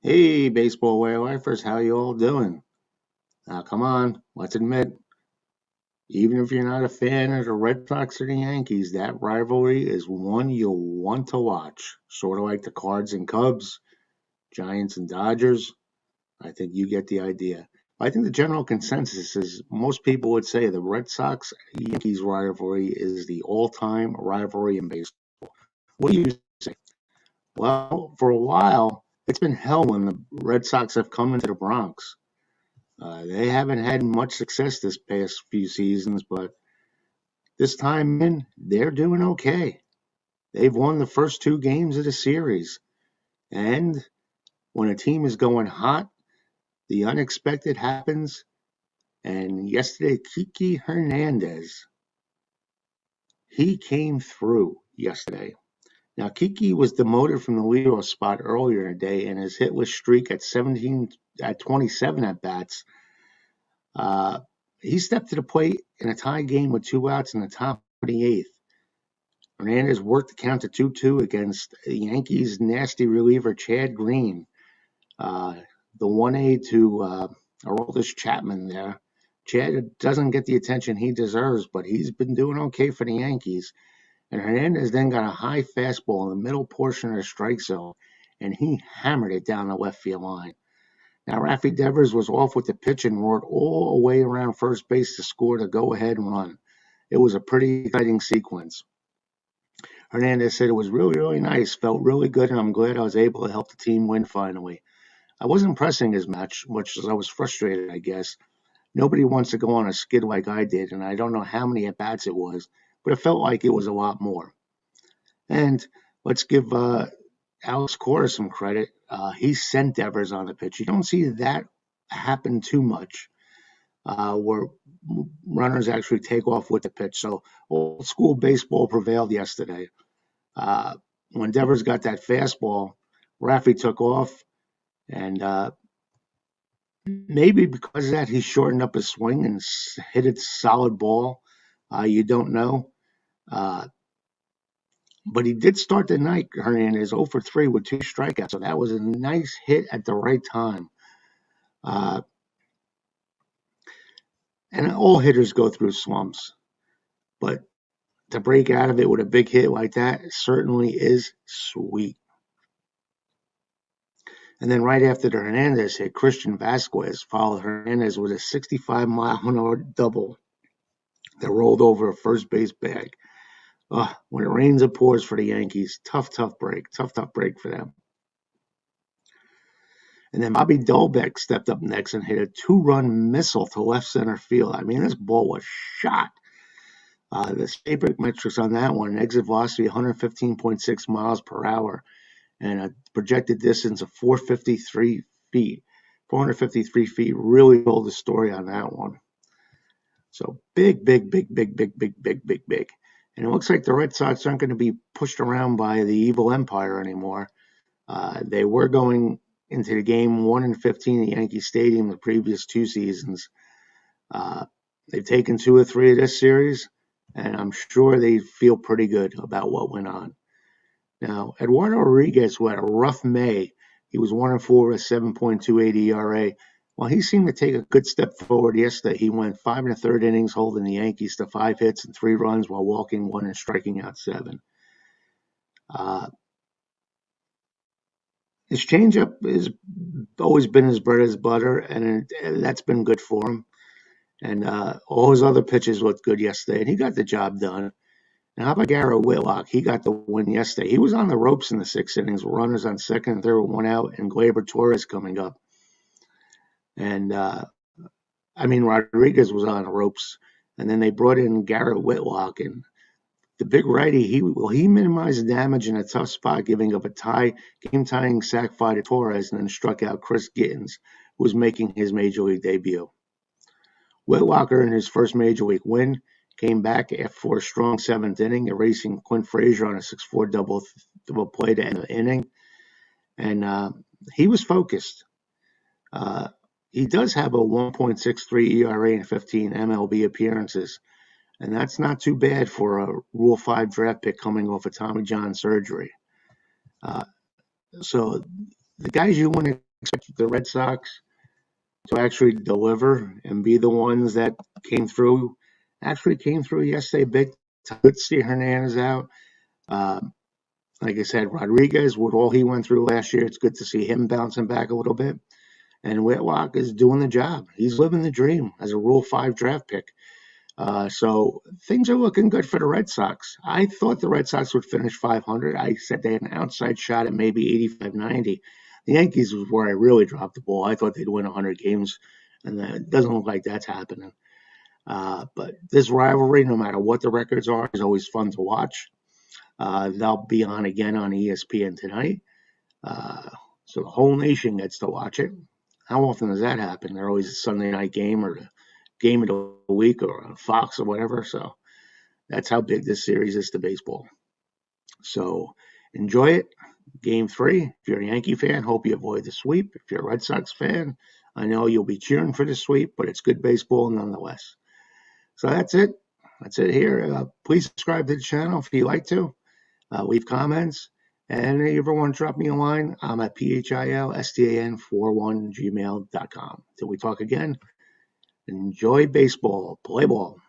Hey, baseball lifers, how you all doing? Now, come on, let's admit, even if you're not a fan of the Red Sox or the Yankees, that rivalry is one you'll want to watch. Sort of like the Cards and Cubs, Giants and Dodgers. I think you get the idea. I think the general consensus is most people would say the Red Sox Yankees rivalry is the all time rivalry in baseball. What do you say? Well, for a while, it's been hell when the Red Sox have come into the Bronx. They haven't had much success this past few seasons, but this time in, they're doing okay. They've won the first two games of the series. And when a team is going hot, the unexpected happens. And yesterday, Kiki Hernandez, he came through yesterday. Now, Kiki was demoted from the leadoff spot earlier in the day, and his hitless streak at 27 at bats. Uh, he stepped to the plate in a tie game with two outs in the top of the eighth. Hernandez worked the count to 2-2 against the Yankees' nasty reliever Chad Green, uh, the 1A to Aroldis Chapman there. Chad doesn't get the attention he deserves, but he's been doing okay for the Yankees. And Hernandez then got a high fastball in the middle portion of the strike zone, and he hammered it down the left field line. Now, Rafi Devers was off with the pitch and roared all the way around first base to score the go-ahead run. It was a pretty exciting sequence. Hernandez said it was really, really nice, felt really good, and I'm glad I was able to help the team win finally. I wasn't pressing as much as I was frustrated, I guess. Nobody wants to go on a skid like I did, and I don't know how many at-bats it was, but it felt like it was a lot more. And let's give Alex Cora some credit. He sent Devers on the pitch. You don't see that happen too much, where runners actually take off with the pitch. So old school baseball prevailed yesterday. Uh, when Devers got that fastball, Rafi took off, and maybe because of that, he shortened up his swing and hit a solid ball. You don't know. Uh, but he did start the night, Hernandez, 0 for 3 with two strikeouts. So that was a nice hit at the right time. Uh, and all hitters go through slumps. But to break out of it with a big hit like that certainly is sweet. And then right after the Hernandez hit, Christian Vasquez followed Hernandez with a 65-mile-an-hour double that rolled over a first base bag. When it rains, it pours for the Yankees. Tough break. Tough break for them. And then Bobby Dalbec stepped up next and hit a two-run missile to left center field. I mean, this ball was shot. The sabermetrics metrics on that one, exit velocity 115.6 miles per hour and a projected distance of 453 feet. 453 feet really told the story on that one. So big. And it looks like the Red Sox aren't going to be pushed around by the evil empire anymore. They were going into the game 1-15 at Yankee Stadium the previous two seasons. They've taken 2 or 3 of this series, and I'm sure they feel pretty good about what went on. Now, Eduardo Rodriguez had a rough May. He was 1-4 with a 7.28 ERA. While he seemed to take a good step forward yesterday, he went 5 1/3 innings, holding the Yankees to 5 hits and 3 runs while walking 1 and striking out 7. His changeup has always been his bread and butter, and that's been good for him. And all his other pitches looked good yesterday, and he got the job done. And how about Garrett Whitlock? He got the win yesterday. He was on the ropes in the 6th innings, with runners on second and third with 1 out, and Gleyber Torres coming up. And Rodriguez was on the ropes, and then they brought in Garrett Whitlock, and the big righty. He minimized the damage in a tough spot, giving up a game-tying sac fly to Torres, and then struck out Chris Gittens, who was making his major league debut. Whitlock earned his first major league win, came back for a strong 7th inning, erasing Quinn Frazier on a 6-4 double play to end the inning. And he was focused. He does have a 1.63 ERA in 15 MLB appearances, and that's not too bad for a Rule 5 draft pick coming off of Tommy John surgery. So the guys you want to expect the Red Sox to actually deliver and be the ones that came through. Actually came through yesterday big time. Good to see Hernandez out. Um, like I said, Rodriguez, with all he went through last year, it's good to see him bouncing back a little bit. And Whitlock is doing the job. He's living the dream as a Rule 5 draft pick. So things are looking good for the Red Sox. I thought the Red Sox would finish 500. I said they had an outside shot at maybe 85, 90. The Yankees was where I really dropped the ball. I thought they'd win 100 games, and it doesn't look like that's happening. But this rivalry, no matter what the records are, is always fun to watch. They'll be on again on ESPN tonight. Uh, so the whole nation gets to watch it. How often does that happen? They're always a Sunday night game or the game of the week or on Fox or whatever. So that's how big this series is to baseball. So enjoy it. Game 3. If you're a Yankee fan, hope you avoid the sweep. If you're a Red Sox fan, I know you'll be cheering for the sweep, but it's good baseball nonetheless. So that's it. That's it here. Please subscribe to the channel if you like to. Leave comments. And if you ever want to drop me a line, I'm at philstan41gmail.com. Till we talk again, enjoy baseball. Play ball.